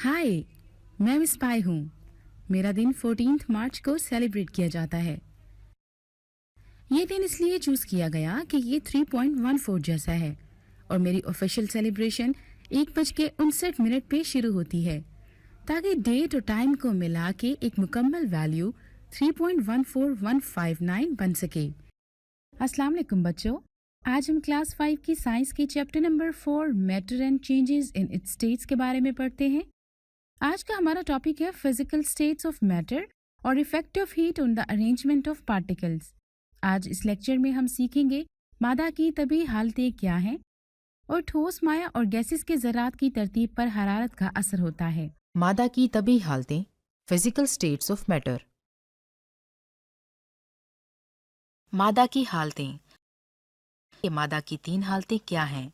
हाय, मैं मिस पाई हूँ। मेरा दिन 14 मार्च को सेलिब्रेट किया जाता है। ये दिन इसलिए चूज किया गया कि ये 3.14 जैसा है और मेरी ऑफिशियल सेलिब्रेशन 1:59 पे शुरू होती है ताकि डेट और टाइम को मिला के एक मुकम्मल वैल्यू 3.14159 बन सके। अस्सलाम वालेकुम बच्चों, आज हम क्लास 5 की साइंस की chapter number 4 matter and changes in its states के बारे में पढ़ते हैं। आज का हमारा टॉपिक है फिजिकल स्टेट्स ऑफ मैटर और effect of heat on the arrangement of particles. आज इस लेक्चर में हम सीखेंगे मादा की तभी हालतें क्या हैं और ठोस माया और गैसेस के ज़रात की तरतीब पर हरारत का असर होता है। मादा की तभी हालतें, फिजिकल स्टेट्स ऑफ मैटर। मादा की हालतें। ये मादा की 3 हालतें क्या हैं?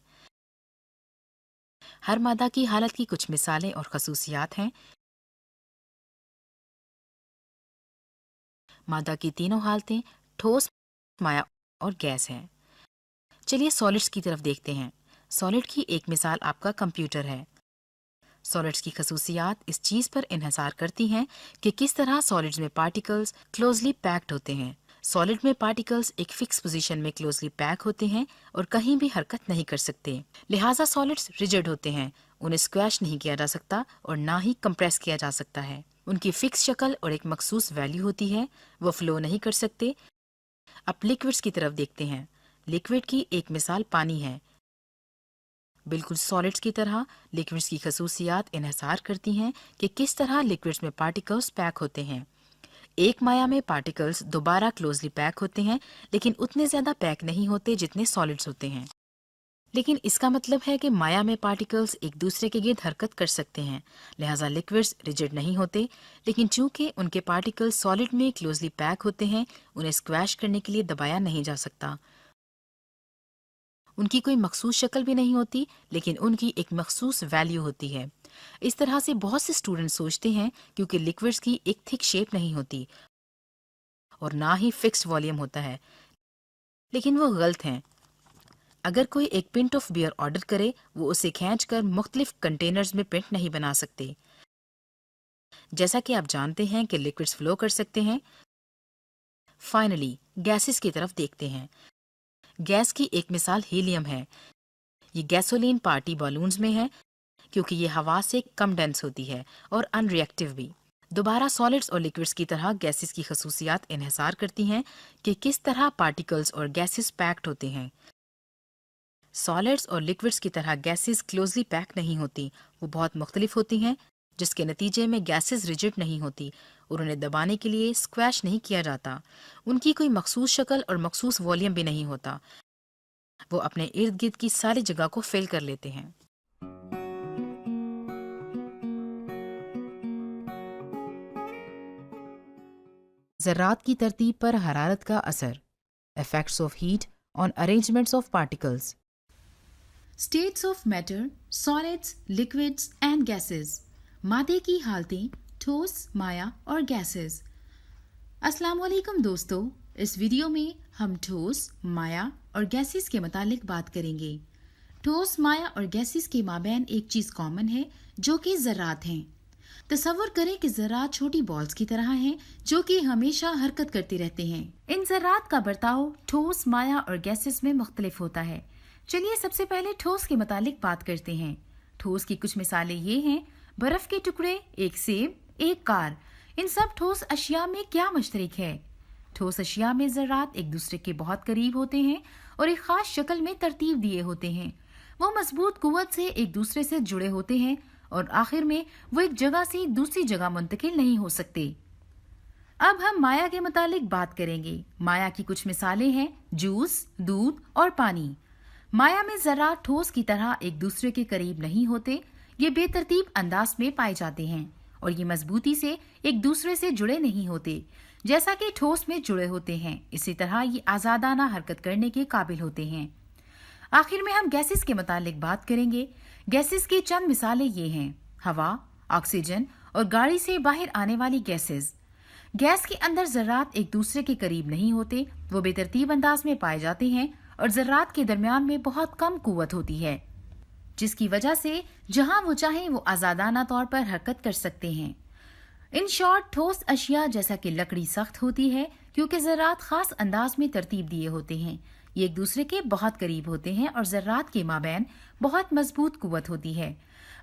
हर मादा की हालत की कुछ मिसालें और खसूसियात हैं। मादा की तीनों हालतें ठोस, माया और गैस हैं। चलिए सॉलिड्स की तरफ देखते हैं। सॉलिड की एक मिसाल आपका कंप्यूटर है। सॉलिड्स की खसूसियात इस चीज पर इन्हसार करती हैं कि किस तरह सॉलिड्स में पार्टिकल्स क्लोजली पैक्ड होते हैं। सॉलिड में पार्टिकल्स एक फिक्स पोजीशन में क्लोजली पैक होते हैं और कहीं भी हरकत नहीं कर सकते। लिहाजा सॉलिड्स रिजिड होते हैं, उन्हें स्क्वैश नहीं किया जा सकता और ना ही कंप्रेस किया जा सकता है। उनकी फिक्स शक्ल और एक मखसूस वैल्यू होती है, वो फ्लो नहीं कर सकते। अब लिक्विड्स की तरफ देखते हैं। लिक्विड की एक मिसाल पानी है। बिल्कुल सॉलिड्स की तरह लिक्विड्स की खसूसियात इन्हसार करती हैं कि किस तरह लिक्विड्स में पार्टिकल्स पैक होते हैं। एक माया में पार्टिकल्स दोबारा क्लोजली पैक होते हैं, लेकिन उतने ज्यादा पैक नहीं होते जितने सॉलिड्स होते हैं। लेकिन इसका मतलब है कि माया में पार्टिकल्स एक दूसरे के गिर्द हरकत कर सकते हैं, लिहाजा लिक्विड्स रिजिड नहीं होते। लेकिन चूंकि उनके पार्टिकल्स सॉलिड में क्लोजली पैक होते हैं, उन्हें स्क्वैश करने के लिए दबाया नहीं जा सकता। उनकी कोई मखसूस शक्ल भी नहीं होती, लेकिन उनकी एक मखसूस वैल्यू होती है। इस तरह से बहुत से स्टूडेंट सोचते हैं क्योंकि लिक्विड्स की एक थिक शेप नहीं होती और ना ही फिक्स्ड वॉल्यूम होता है, लेकिन वो गलत हैं। अगर कोई एक पिंट ऑफ बियर ऑर्डर करे, वो उसे खींचकर मुख्तलिफ कंटेनर्स में पिंट नहीं बना सकते। जैसा कि आप जानते हैं कि लिक्विड्स फ्लो कर सकते हैं। फाइनली गैसेस की तरफ देखते हैं। गैस की एक मिसाल हीलियम है। ये गैसोलीन पार्टी बलून्स में है क्योंकि ये हवा से कम डेंस होती है और अनरिएक्टिव भी। दोबारा सॉलिड्स और लिक्विड्स की तरह गैसेस की खसूसियात इन्हसार करती हैं कि किस तरह पार्टिकल्स और गैसेस पैक्ड होते हैं। सॉलिड्स और लिक्विड्स की तरह गैसेस क्लोजली पैक नहीं होती, वो बहुत मुख्तलिफ होती हैं, जिसके नतीजे में गैसेस रिजिड नहीं होती और उन्हें दबाने के लिए स्क्वैश नहीं किया जाता। उनकी कोई मखसूस शक्ल और मखसूस वॉल्यूम भी नहीं होता। वो अपने इर्द गिर्द की सारी जगह को फिल कर लेते हैं। ज़रात की तरतीब पर हरारत का असर, effects of heat on arrangements of particles. States of matter, solids, liquids and gases. मादे की हालतें, ठोस, माया और गैसेस। अस्सलाम वालेकुम दोस्तों, इस वीडियो में हम ठोस, माया और गैसेस के मुतालिक बात करेंगे। ठोस, माया और गैसेस के माबैन एक चीज कॉमन है जो कि ज़रात हैं। तसव्वुर करें कि ज़रात छोटी बॉल्स की तरह हैं जो कि हमेशा हरकत करती रहते हैं। इन ज़रात का बर्ताव ठोस, माया और गैसेस में मुख्तलिफ होता है। चलिए सबसे पहले ठोस के मुतालिक बात करते हैं। ठोस की कुछ मिसालें ये हैं: बर्फ के टुकड़े, एक सेब, एक कार। इन सब ठोस अशिया में क्या मुश्तरक है? ठोस अशिया में ज़रात एक दूसरे के बहुत करीब होते हैं और एक खास शक्ल में तरतीब दिए होते हैं। वो मजबूत कुव्वत से एक दूसरे से जुड़े होते हैं और आखिर में वो एक जगह से दूसरी जगह मुंतकिल नहीं हो सकते। अब हम माया के मुतालिक बात करेंगे। माया की कुछ मिसालें हैं: जूस, दूध और पानी। माया में ज़रात ठोस की तरह एक दूसरे के करीब नहीं होते। ये बेतरतीब अंदाज में पाए जाते हैं और ये मजबूती से एक दूसरे से जुड़े नहीं होते जैसा कि ठोस में जुड़े होते हैं। इसी तरह ये आज़ादाना हरकत करने के काबिल होते हैं। आखिर में हम गैसेस के मुतालिक बात करेंगे। गैसेस की चंद मिसालें ये हैं: हवा, ऑक्सीजन और गाड़ी से बाहर आने वाली गैसेस। गैस के अंदर ज़रात एक दूसरे के करीब नहीं होते, वो बेतरतीब अंदाज में पाए जाते हैं और ज़रात के दरमियान में बहुत कम कुव्वत होती है। जिसकी वजह से जहां वो चाहें वो आज़ादाना तौर पर हरकत कर सकते हैं। इन शॉर्ट ठोस अशिया जैसा कि लकड़ी सख्त होती है क्योंकि ज़रात खास अंदाज में तरतीब दिए होते हैं। ये एक दूसरे के बहुत करीब होते हैं और ज़रात के माबैन बहुत मजबूत कुव्वत होती है।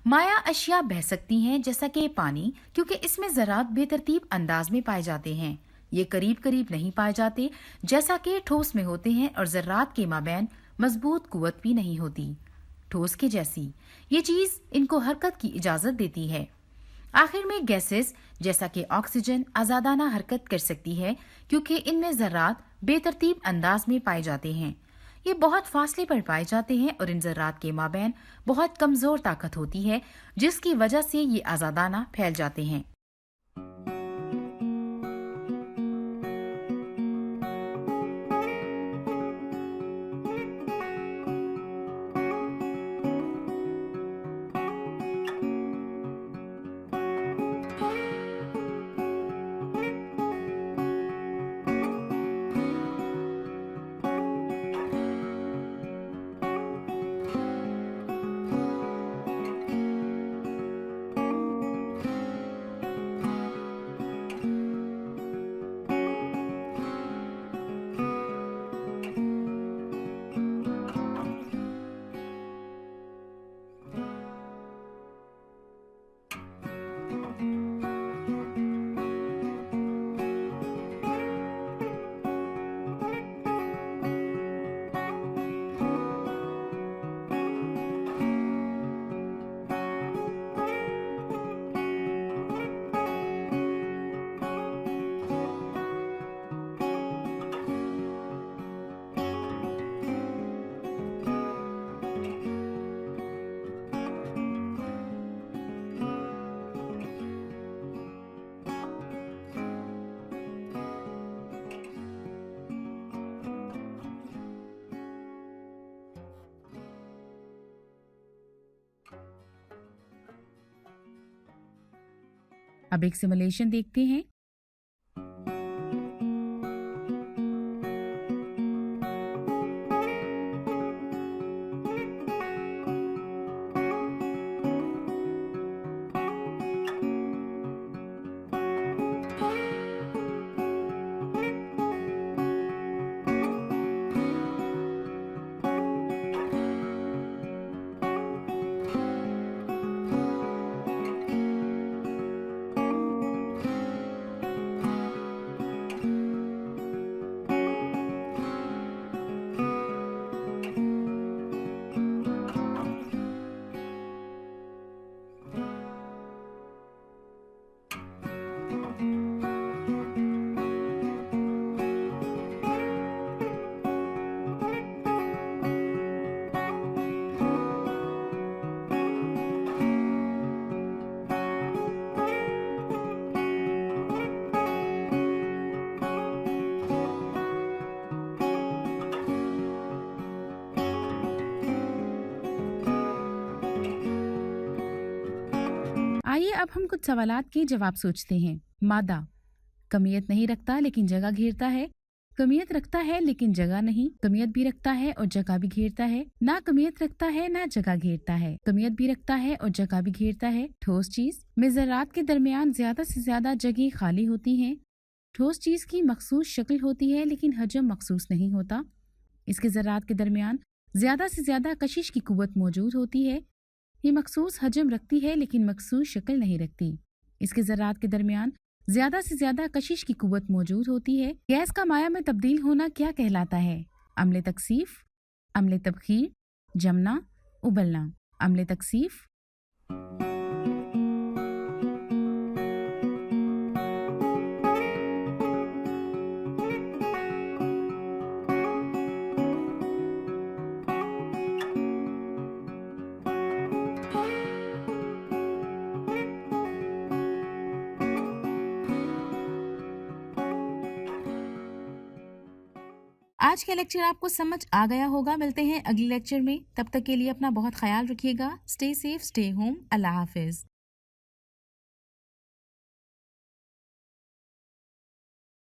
माया अशिया बह सकती हैं जैसा कि पानी, क्योंकि इसमें ज़रात बेतरतीब अंदाज में पाए जाते हैं। ये करीब करीब नहीं पाए जाते जैसा कि ठोस में होते हैं, और ज़रात के माबैन मजबूत कुव्वत भी नहीं होती ठोस के जैसी। ये चीज़ इनको हरकत की इजाज़त देती है। आखिर में गैसेस जैसा कि ऑक्सीजन आज़ादाना हरकत कर सकती है क्योंकि इनमें ज़रात बेतरतीब अंदाज में पाए जाते हैं। ये बहुत फासले पर पाए जाते हैं और इन ज़रात के माबैन बहुत कमज़ोर ताकत होती है, जिसकी वजह से ये आज़ादाना फैल जाते हैं। अब एक सिमुलेशन देखते हैं। आइए अब हम कुछ सवालात के जवाब सोचते हैं। मादा कमियत नहीं रखता लेकिन जगह घेरता है। कमियत रखता है लेकिन जगह नहीं। कमियत भी रखता है और जगह भी घेरता है। ना कमियत रखता है ना जगह घेरता है। कमियत भी रखता है और जगह भी घेरता है। ठोस चीज में ज़रात के दरमियान ज्यादा से ज्यादा जगह खाली होती हैं। ठोस चीज की मखसूस शक्ल होती है लेकिन हजम मखसूस नहीं होता। इसके ज़रात के दरमियान ज्यादा से ज्यादा कशिश की कुव्वत मौजूद होती है। ये मखसूस हजम रखती है लेकिन मखसूस शक्ल नहीं रखती। इसके ज़रात के दरमियान ज्यादा से ज्यादा कशिश की कुव्वत मौजूद होती है। गैस का माया में तब्दील होना क्या कहलाता है? अम्ल तकसीफ, अम्ल तबखीर, जमना, उबलना। अम्ल तकसीफ। आज का लेक्चर आपको समझ आ गया होगा। मिलते हैं अगले लेक्चर में। तब तक के लिए अपना बहुत ख्याल रखिएगा। Stay safe, stay home. अल्लाह हाफिज।